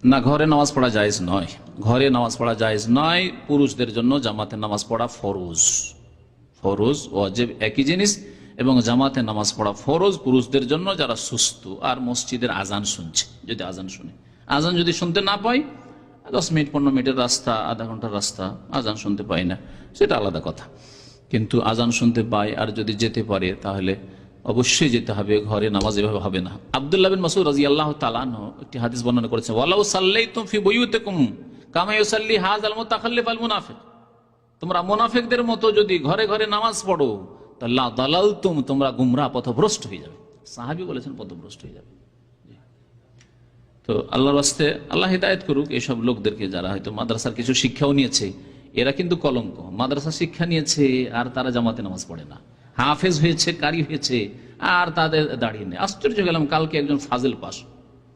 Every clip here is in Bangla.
না, ঘরে নামাজ পড়া জায়েজ নয়। ঘরে নামাজ পড়া জায়েজ নয়। পুরুষদের জন্য জামাতে নামাজ পড়া ফরজ। ফরজ ওয়াজিব একই জিনিস, এবং জামাতে নামাজ পড়া ফরজ পুরুষদের জন্য যারা সুস্থ আর মসজিদের আজান শুনছে। যদি আজান শুনে, আজান যদি শুনতে না পাই, 10 মিনিট 15 মিনিটের রাস্তা, আধা ঘন্টার রাস্তা, আজান শুনতে পাই না, সেটা আলাদা কথা। কিন্তু আজান শুনতে পাই আর যদি যেতে পারে তাহলে অবশ্যই যেতে হবে। ঘরে নামাজ এভাবে হবে না। আব্দুল্লাহ বিন মাসউদ রাদিয়াল্লাহু তাআলা আনহু একটি হাদিস বর্ণনা করেছেন, ওয়ালাউ সাল্লাইতুম ফি বুয়ুতিকুম কামা ইউসাল্লি হাযাল মুতাখাল্লিফ আল মুনাফিক। তোমরা মুনাফিকদের মতো যদি ঘরে ঘরে নামাজ পড়ো তাহলে দালালতুম, তোমরা গুমরাহ পথভ্রষ্ট হয়ে যাবে। সাহাবী বলেছেন পথভ্রষ্ট হয়ে যাবে। তো আল্লাহর রাস্তে আল্লাহ হিদায়াত করুক এইসব লোকদেরকে, যারা হয়তো মাদ্রাসার কিছু শিক্ষাও নিয়েছে। এরা কিন্তু কলঙ্ক। মাদ্রাসা শিক্ষা নিয়েছে আর তারা জামাতে নামাজ পড়ে না, হাফেজ হয়েছে, কারি হয়েছে, আর তাদের দাঁড়িয়ে নেই। আশ্চর্য গেলাম, কালকে একজন ফাজিল পাশ,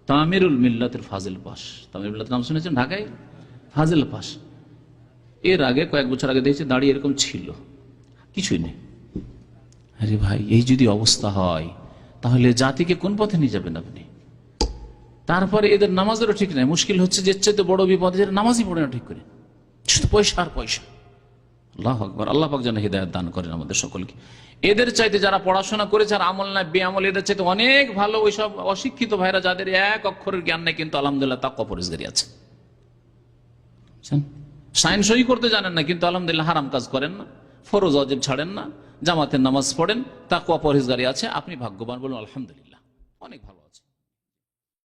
তামিরুল মিল্লাতের ফাজিল পাশ, তামিরুল মিল্লাতের নাম শুনেছেন ঢাকায়? ফাজিল পাশ। এর আগে কয়েক বছর আগে দেখেছি দাঁড়িয়ে এরকম ছিল, কিছুই নেই। আরে ভাই, এই যদি অবস্থা হয় তাহলে জাতিকে কোন পথে নিয়ে যাবেন আপনি? তারপরে এদের নামাজেরও ঠিক নাই। মুশকিল হচ্ছে যে চেয়ে বড় বিপদ, এদের নামাজই পড়ে না ঠিক করে, শুধু পয়সা আর পয়সা। আল্লাহু আকবার। আল্লাহ পাক যেন হিদায়াত দান করেন আমাদের সকলকে। এদের চাইতে যারা পড়াশোনা করেছে আর আমল না বেআমল, এদের চাইতে অনেক ভালো ওইসব অশিক্ষিত ভাইরা যাদের এক অক্ষরের জ্ঞান নেই, কিন্তু আলহামদুলিল্লাহ তাকওয়া পরহেজগারি আছে। সায়েন্স সই করতে জানেন না, কিন্তু আলহামদুলিল্লাহ হারাম কাজ করেন না, ফরজ ওয়াজিব ছাড়েন না, জামাতের নামাজ পড়েন, তাকওয়া পরহেজগারি আছে। আপনি ভাগ্যবান, বলুন আলহামদুলিল্লাহ, অনেক ভালো আছে।